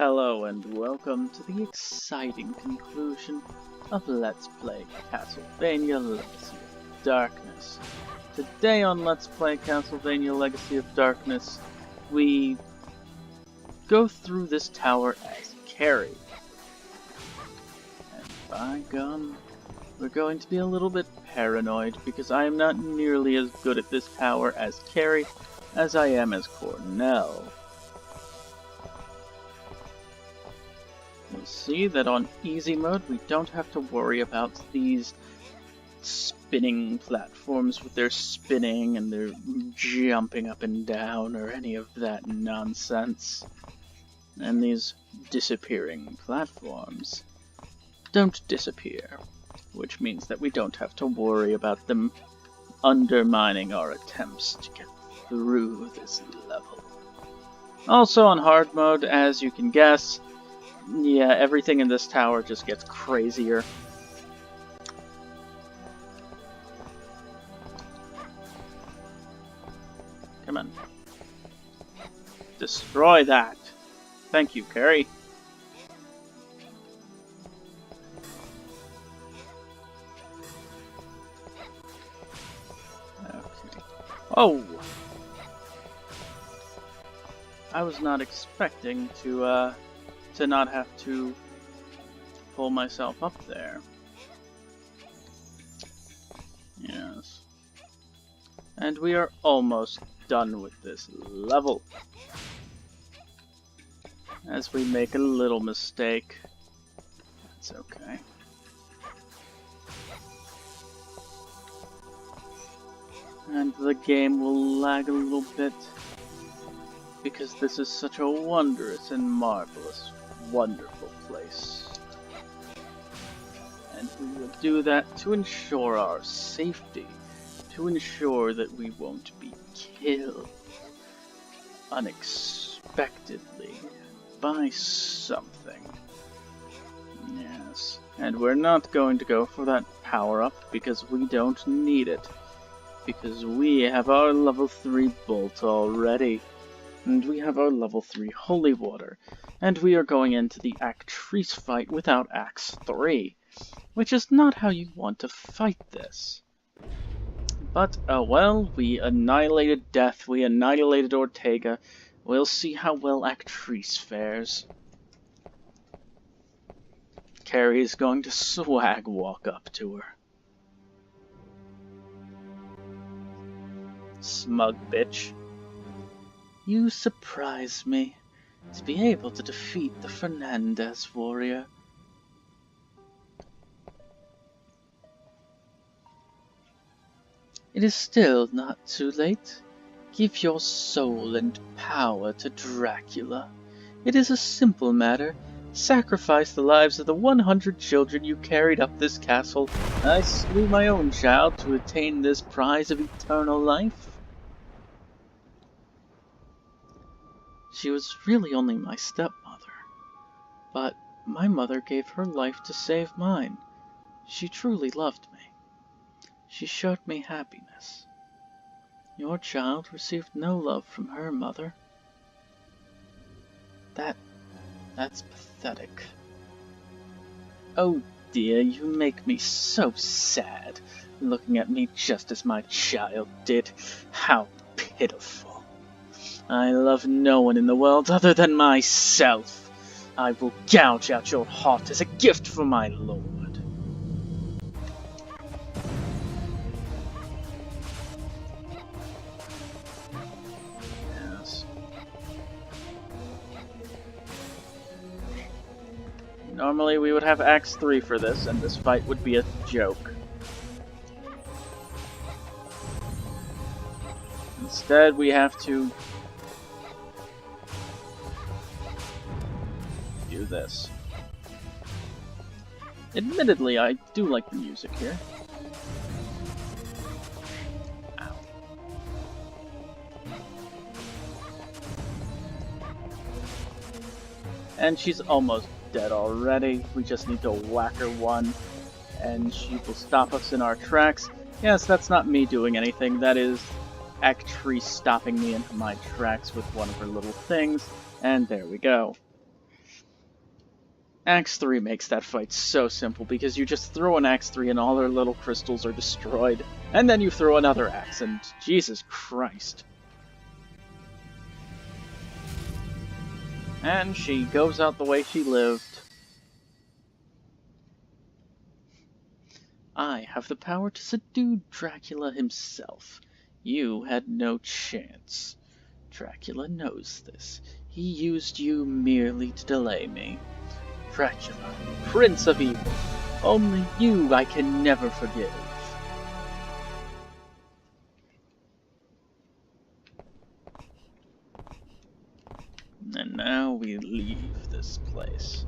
Hello and welcome to the exciting conclusion of Let's Play Castlevania Legacy of Darkness. Today on Let's Play Castlevania Legacy of Darkness, we go through this tower as Carrie. And by gum, we're going to be a little bit paranoid because I am not nearly as good at this tower as Carrie as I am as Cornell. You'll see that on easy mode we don't have to worry about these spinning platforms with their spinning and their jumping up and down or any of that nonsense. And these disappearing platforms don't disappear, which means that we don't have to worry about them undermining our attempts to get through this level. Also on hard mode, as you can guess, yeah, everything in this tower just gets crazier. Come on. Destroy that. Thank you, Carrie. Okay. Oh! I was not expecting to not have to pull myself up there. Yes. And we are almost done with this level. As we make a little mistake. That's okay. And the game will lag a little bit, because this is such a wondrous and marvelous, wonderful place. And we will do that to ensure our safety, to ensure that we won't be killed unexpectedly by something. Yes, and we're not going to go for that power-up because we don't need it, because we have our level 3 bolt already. And we have our level 3 holy water, and we are going into the Actrice fight without Axe 3, which is not how you want to fight this. But, well, we annihilated Death, we annihilated Ortega, we'll see how well Actrice fares. Carrie is going to swag walk up to her. Smug bitch. You surprise me, to be able to defeat the Fernandez warrior. It is still not too late. Give your soul and power to Dracula. It is a simple matter. Sacrifice the lives of the 100 children you carried up this castle. I slew my own child to attain this prize of eternal life. She was really only my stepmother, but my mother gave her life to save mine. She truly loved me. She showed me happiness. Your child received no love from her mother. That's pathetic. Oh dear, you make me so sad, looking at me just as my child did. How pitiful. I love no one in the world other than myself. I will gouge out your heart as a gift from my lord. Yes. Normally we would have Axe 3 for this, and this fight would be a joke. Instead, we have to do this. Admittedly, I do like the music here. Ow. And she's almost dead already. We just need to whack her one, and she will stop us in our tracks. Yes, that's not me doing anything. That is Actrice stopping me in my tracks with one of her little things, and there we go. Axe 3 makes that fight so simple because you just throw an Axe 3 and all her little crystals are destroyed. And then you throw another axe and Jesus Christ. And she goes out the way she lived. I have the power to subdue Dracula himself. You had no chance. Dracula knows this. He used you merely to delay me. Dracula, Prince of Evil, only you I can never forgive. And now we leave this place.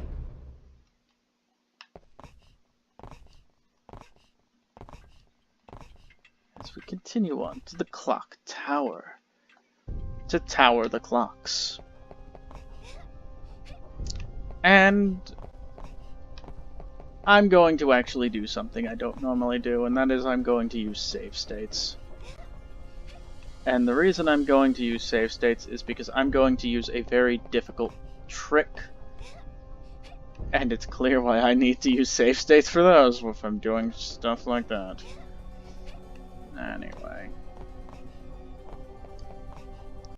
As we continue on to the clock tower, to tower the clocks. And I'm going to actually do something I don't normally do, and that is I'm going to use save states. And the reason I'm going to use save states is because I'm going to use a very difficult trick. And it's clear why I need to use save states for those if I'm doing stuff like that. Anyway.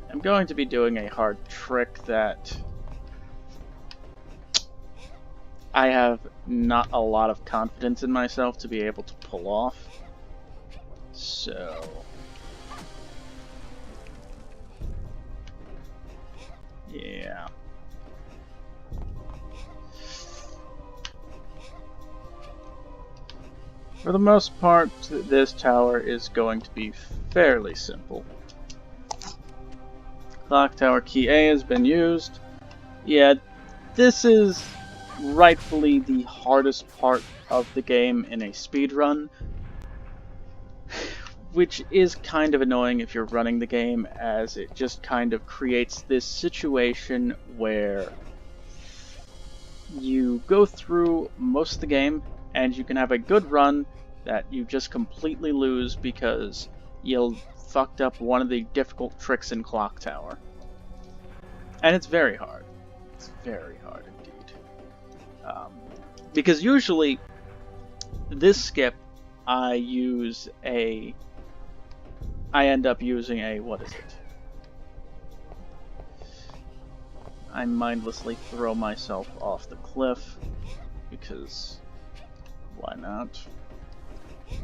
I'm going to be doing a hard trick that I have not a lot of confidence in myself to be able to pull off. So... yeah. For the most part, this tower is going to be fairly simple. Clock tower key A has been used. Yeah, this is rightfully the hardest part of the game in a speedrun, which is kind of annoying if you're running the game, as it just kind of creates this situation where you go through most of the game and you can have a good run that you just completely lose because you fucked up one of the difficult tricks in Clock Tower. And it's very hard. It's very hard indeed. Because usually, this skip, I end up using a, what is it? I mindlessly throw myself off the cliff, because why not?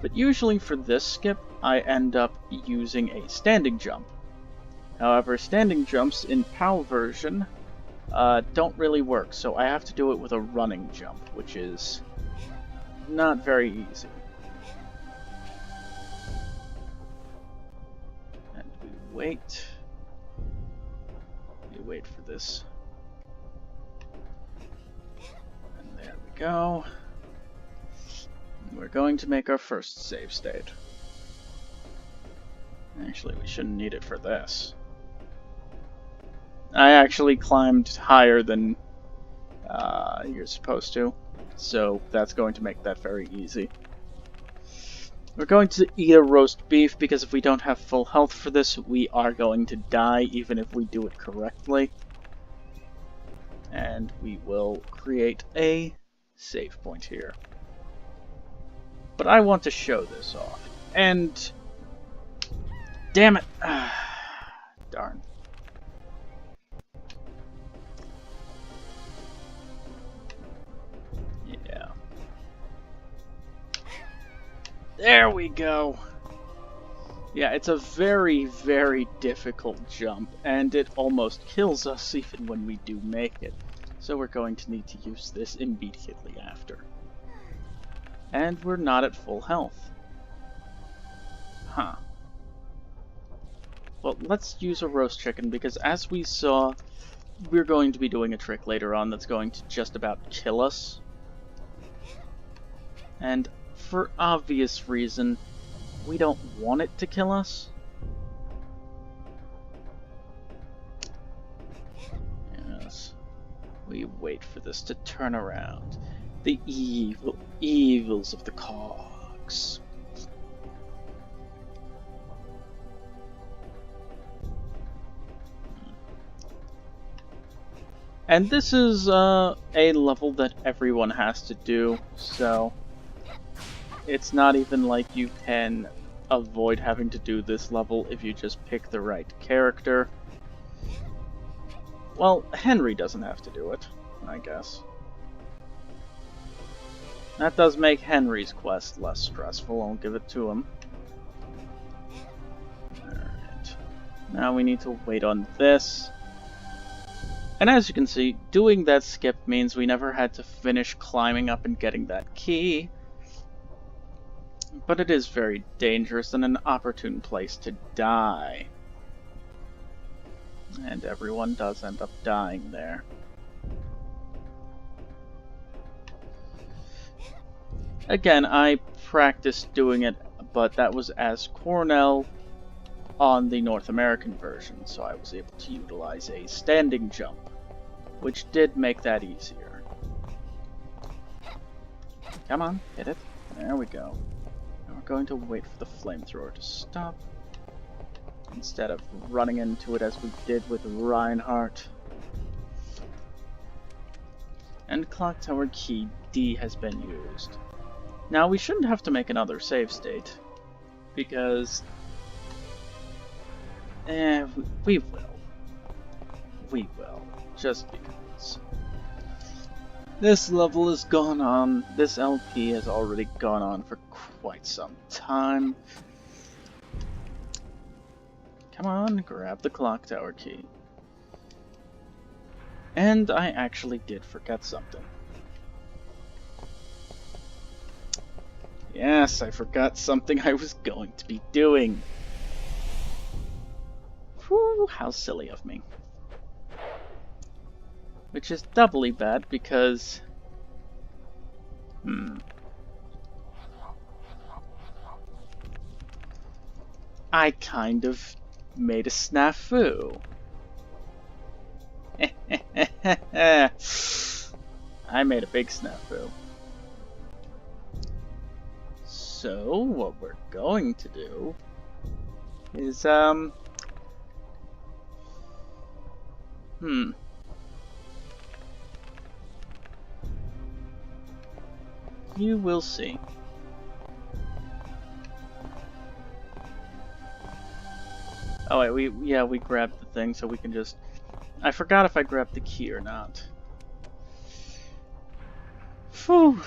But usually for this skip, I end up using a standing jump. However, standing jumps in PAL version don't really work, so I have to do it with a running jump, which is not very easy. And we wait. We wait for this. And there we go. We're going to make our first save state. Actually, we shouldn't need it for this. I actually climbed higher than you're supposed to, so that's going to make that very easy. We're going to eat a roast beef because if we don't have full health for this, we are going to die even if we do it correctly. And we will create a save point here. But I want to show this off. And... damn it! Darn. Yeah. There we go! Yeah, it's a very, very difficult jump, and it almost kills us even when we do make it. So we're going to need to use this immediately after. And we're not at full health. Huh. Well, let's use a roast chicken, because as we saw, we're going to be doing a trick later on that's going to just about kill us. And for obvious reason, we don't want it to kill us. Yes. We wait for this to turn around. The evils of the cogs. And this is a level that everyone has to do, so it's not even like you can avoid having to do this level if you just pick the right character. Well, Henry doesn't have to do it, I guess. That does make Henry's quest less stressful, I'll give it to him. Alright. Now we need to wait on this. And as you can see, doing that skip means we never had to finish climbing up and getting that key. But it is very dangerous and an opportune place to die. And everyone does end up dying there. Again, I practiced doing it, but that was as Cornell on the North American version, so I was able to utilize a standing jump, which did make that easier. Come on, hit it. There we go. Now we're going to wait for the flamethrower to stop, instead of running into it as we did with Reinhardt. And clock tower key D has been used. Now we shouldn't have to make another save state, because we will. We will, just because. This level has gone on, this LP has already gone on for quite some time. Come on, grab the clock tower key. And I actually did forget something. Yes, I forgot something I was going to be doing. Whew, how silly of me. Which is doubly bad because... I kind of made a snafu. I made a big snafu. So, what we're going to do is, you will see. Oh wait, we grabbed the thing so we can just... I forgot if I grabbed the key or not. Phew.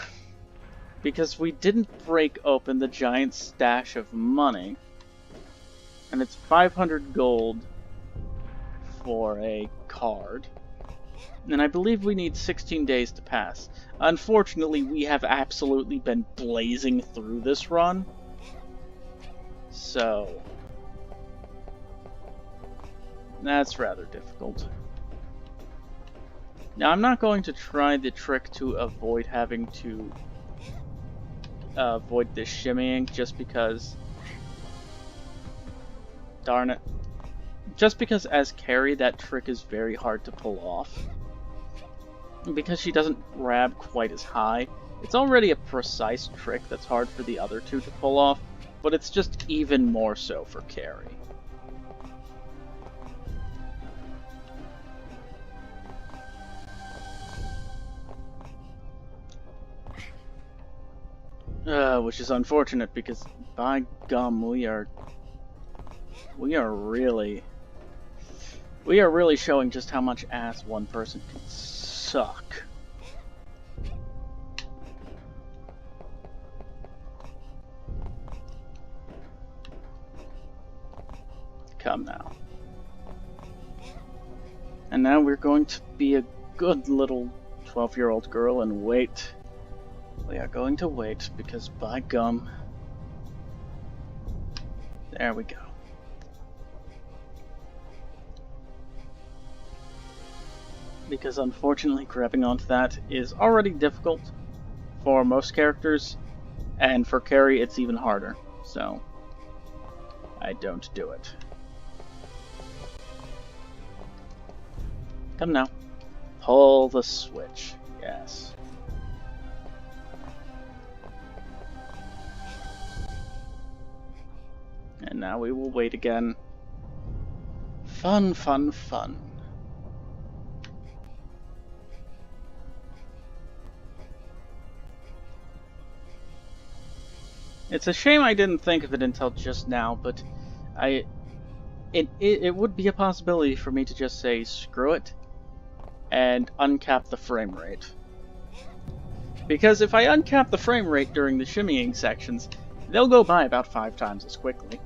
Because we didn't break open the giant stash of money. And it's 500 gold for a card. And I believe we need 16 days to pass. Unfortunately, we have absolutely been blazing through this run. So... that's rather difficult. Now, I'm not going to try the trick to avoid having to avoid this shimmying, just because... darn it. Just because as Carrie, that trick is very hard to pull off. Because she doesn't grab quite as high. It's already a precise trick that's hard for the other two to pull off, but it's just even more so for Carrie. Which is unfortunate because, by gum, we are really showing just how much ass one person can suck. Come now. And now we're going to be a good little 12-year-old girl and wait. We are going to wait because, by gum, there we go. Because unfortunately grabbing onto that is already difficult for most characters, and for Carrie it's even harder, so I don't do it. Come now. Pull the switch. Yes. And now we will wait again. Fun, fun, fun. It's a shame I didn't think of it until just now, but it would be a possibility for me to just say screw it and uncap the frame rate. Because if I uncap the frame rate during the shimmying sections, they'll go by about 5 times as quickly.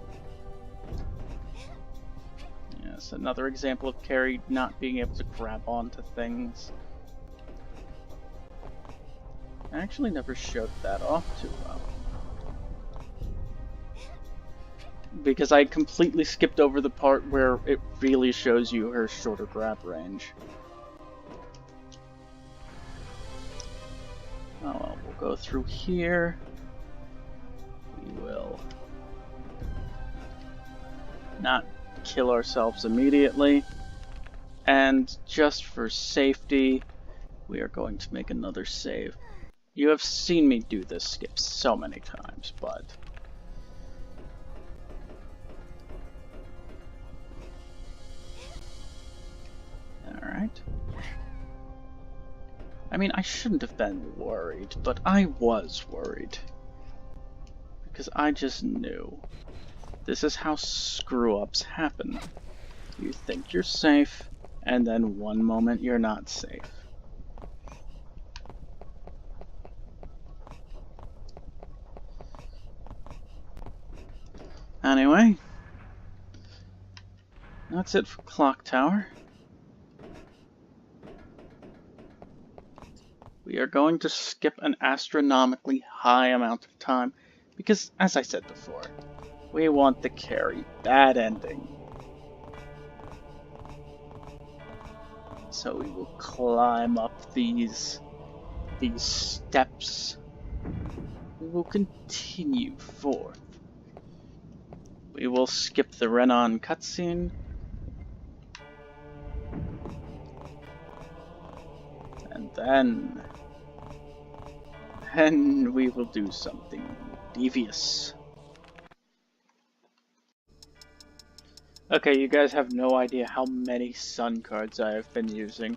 Yes, another example of Carrie not being able to grab onto things. I actually never showed that off too well. Because I completely skipped over the part where it really shows you her shorter grab range. Oh well, we'll go through here. We will not kill ourselves immediately. And just for safety, we are going to make another save. You have seen me do this skip so many times, but... Alright. I mean, I shouldn't have been worried, but I was worried. Because I just knew. This is how screw-ups happen. You think you're safe, and then one moment you're not safe. Anyway, that's it for Clock Tower. We are going to skip an astronomically high amount of time because, as I said before, we want the Carrie bad ending. So we will climb up these steps. We will continue forth. We will skip the Renan cutscene. And then we will do something devious. Okay, you guys have no idea how many sun cards I have been using.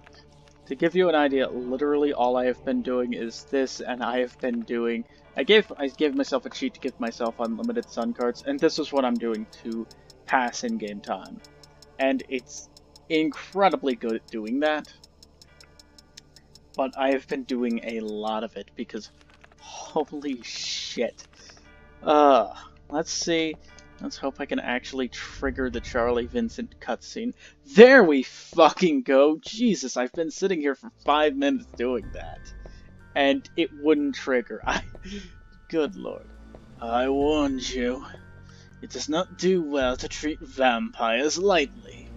To give you an idea, literally all I have been doing is this, and I have been doing... I gave myself a cheat to give myself unlimited sun cards, and this is what I'm doing to pass in-game time. And it's incredibly good at doing that. But I have been doing a lot of it because holy shit. Let's see. Let's hope I can actually trigger the Charlie Vincent cutscene. There we fucking go! Jesus, I've been sitting here for 5 minutes doing that. And it wouldn't trigger. Good lord. I warned you. It does not do well to treat vampires lightly.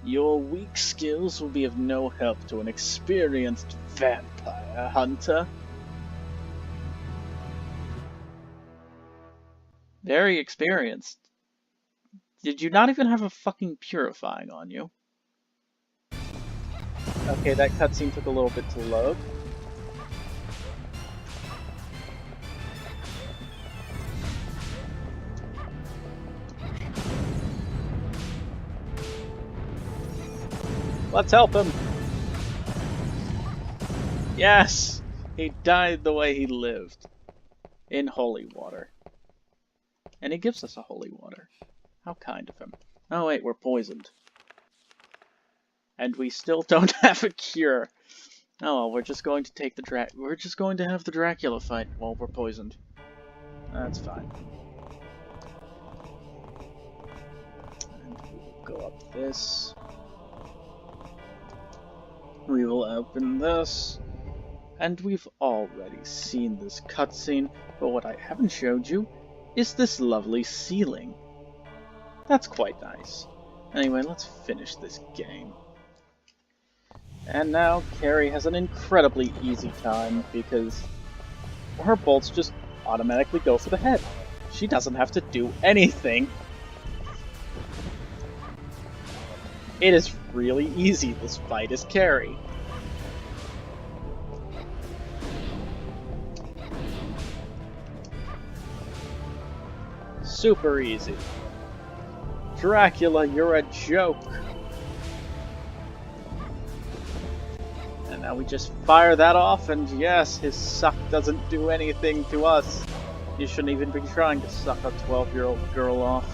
Your weak skills will be of no help to an experienced vampire hunter. Very experienced. Did you not even have a fucking purifying on you? Okay, that cutscene took a little bit to load. Let's help him! Yes! He died the way he lived. In holy water. And he gives us a holy water. How kind of him. Oh wait, we're poisoned. And we still don't have a cure. Oh well, we're just going to take the we're just going to have the Dracula fight while we're poisoned. That's fine. And we will go up this. We will open this. And we've already seen this cutscene, but what I haven't showed you is this lovely ceiling. That's quite nice. Anyway, let's finish this game. And now Carrie has an incredibly easy time because her bolts just automatically go for the head. She doesn't have to do anything. It is really easy, this fight as Carrie. Super easy. Dracula, you're a joke. And Now we just fire that off, and yes, his suck doesn't do anything to us. You shouldn't even be trying to suck a 12-year-old girl off.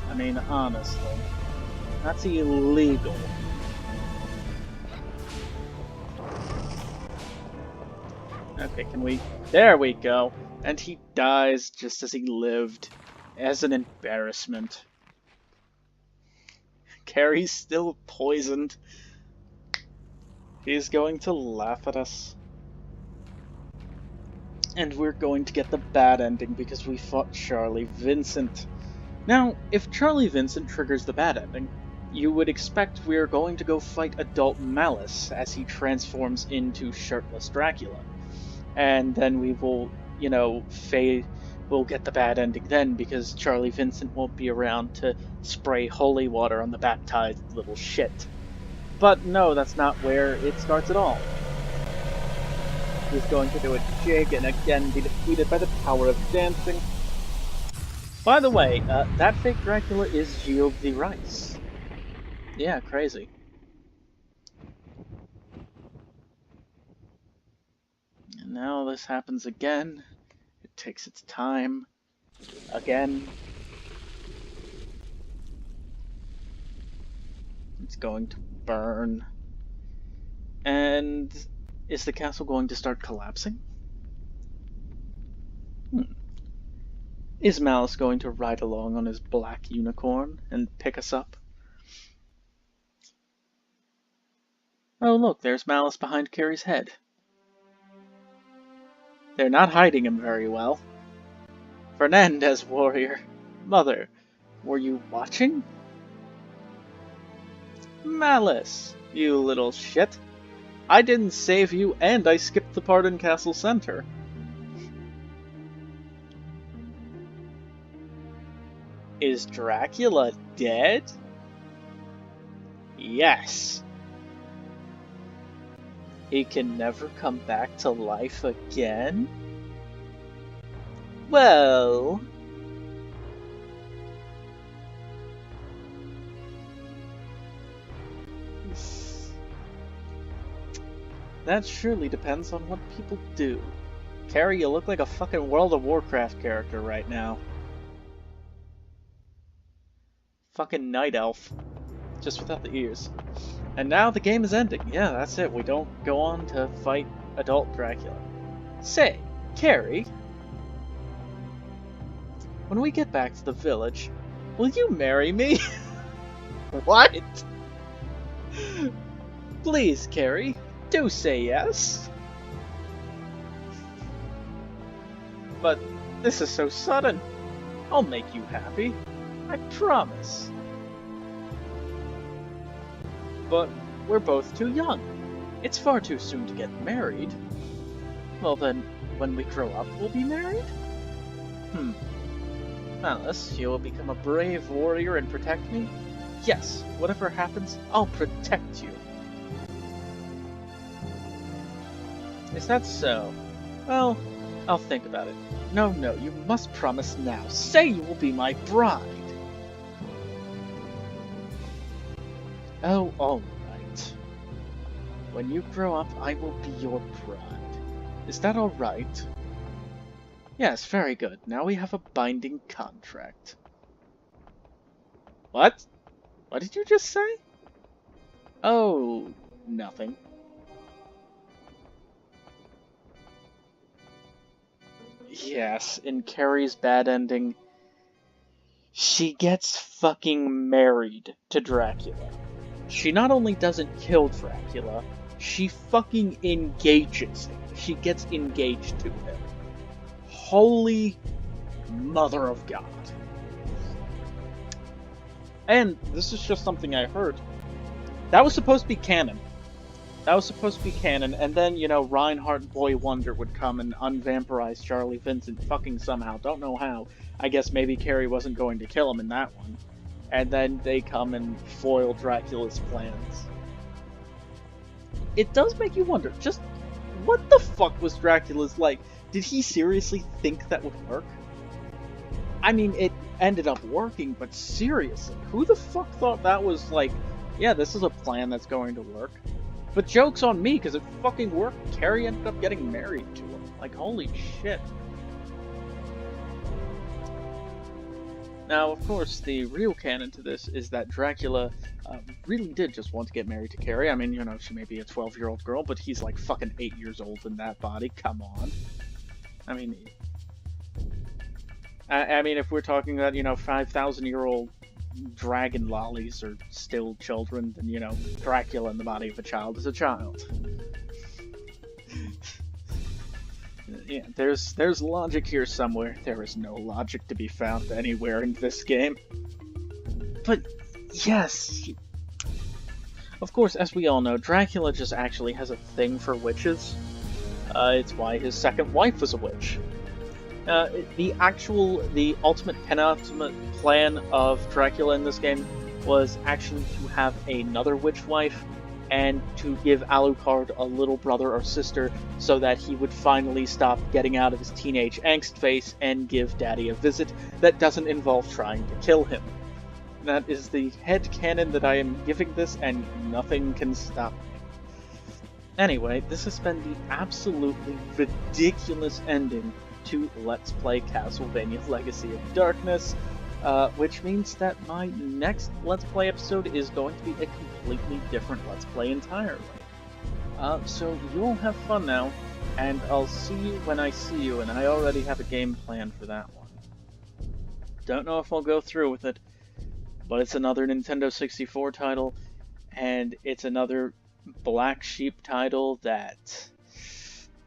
I mean, honestly. That's illegal. Okay, can we... There we go! And he dies just as he lived. As an embarrassment. Carrie's still poisoned. He's going to laugh at us. And we're going to get the bad ending because we fought Charlie Vincent. Now, if Charlie Vincent triggers the bad ending, you would expect we're going to go fight Adult Malice as he transforms into shirtless Dracula. And then we will, you know, we'll get the bad ending then because Charlie Vincent won't be around to spray holy water on the baptized little shit. But no, that's not where it starts at all. He's going to do a jig and again be defeated by the power of dancing. By the way, that fake Dracula is Gilles the Rice. Yeah, crazy. And now this happens again. It takes its time. Again. It's going to burn. And is the castle going to start collapsing? Is Malice going to ride along on his black unicorn and pick us up? Oh look, there's Malice behind Carrie's head. They're not hiding him very well. Fernandez, warrior. Mother, were you watching? Malice, you little shit. I didn't save you and I skipped the part in Castle Center. Is Dracula dead? Yes. He can never come back to life again? Well... That surely depends on what people do. Carrie, you look like a fucking World of Warcraft character right now. Fucking night elf. Just without the ears. And now the game is ending. Yeah, that's it. We don't go on to fight adult Dracula. Say, Carrie, when we get back to the village, will you marry me? What? Please, Carrie, do say yes. But this is so sudden. I'll make you happy. I promise. But we're both too young. It's far too soon to get married. Well then, when we grow up, we'll be married? Malice, you will become a brave warrior and protect me? Yes, whatever happens, I'll protect you. Is that so? Well, I'll think about it. No, you must promise now. Say you will be my bride. Oh, alright. When you grow up, I will be your bride. Is that alright? Yes, very good. Now we have a binding contract. What? What did you just say? Oh, nothing. Yes, in Carrie's bad ending, she gets fucking married to Dracula. She not only doesn't kill Dracula, she fucking engages him. She gets engaged to him. Holy mother of God. And this is just something I heard. That was supposed to be canon. And then, you know, Reinhardt Boy Wonder would come and unvampirize Charlie Vincent fucking somehow. Don't know how. I guess maybe Carrie wasn't going to kill him in that one. And then they come and foil Dracula's plans. It does make you wonder, just what the fuck was Dracula's like? Did he seriously think that would work? I mean, it ended up working, but seriously, who the fuck thought that was like, yeah, this is a plan that's going to work? But joke's on me, because it fucking worked. Carrie ended up getting married to him. Like, holy shit. Now, of course, the real canon to this is that Dracula really did just want to get married to Carrie. I mean, you know, she may be a 12-year-old girl, but he's like fucking 8 years old in that body. Come on. I mean, if we're talking about, you know, 5,000-year-old dragon lollies are still children, then, you know, Dracula in the body of a child is a child. Yeah, there's logic here somewhere. There is no logic to be found anywhere in this game. But, yes! Of course, as we all know, Dracula just actually has a thing for witches. It's why his second wife was a witch. The ultimate penultimate plan of Dracula in this game was actually to have another witch wife, and to give Alucard a little brother or sister so that he would finally stop getting out of his teenage angst phase and give Daddy a visit that doesn't involve trying to kill him. That is the headcanon that I am giving this, and nothing can stop me. Anyway, this has been the absolutely ridiculous ending to Let's Play Castlevania Legacy of Darkness. Which means that my next Let's Play episode is going to be a completely different Let's Play entirely. So you all have fun now, and I'll see you when I see you, and I already have a game plan for that one. Don't know if I'll go through with it, but it's another Nintendo 64 title, and it's another Black Sheep title that...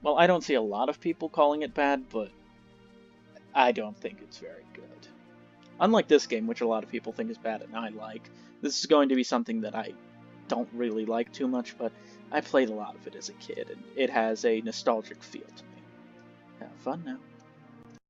Well, I don't see a lot of people calling it bad, but I don't think it's very good. Unlike this game, which a lot of people think is bad and I like, this is going to be something that I don't really like too much, but I played a lot of it as a kid, and it has a nostalgic feel to me. Have fun now.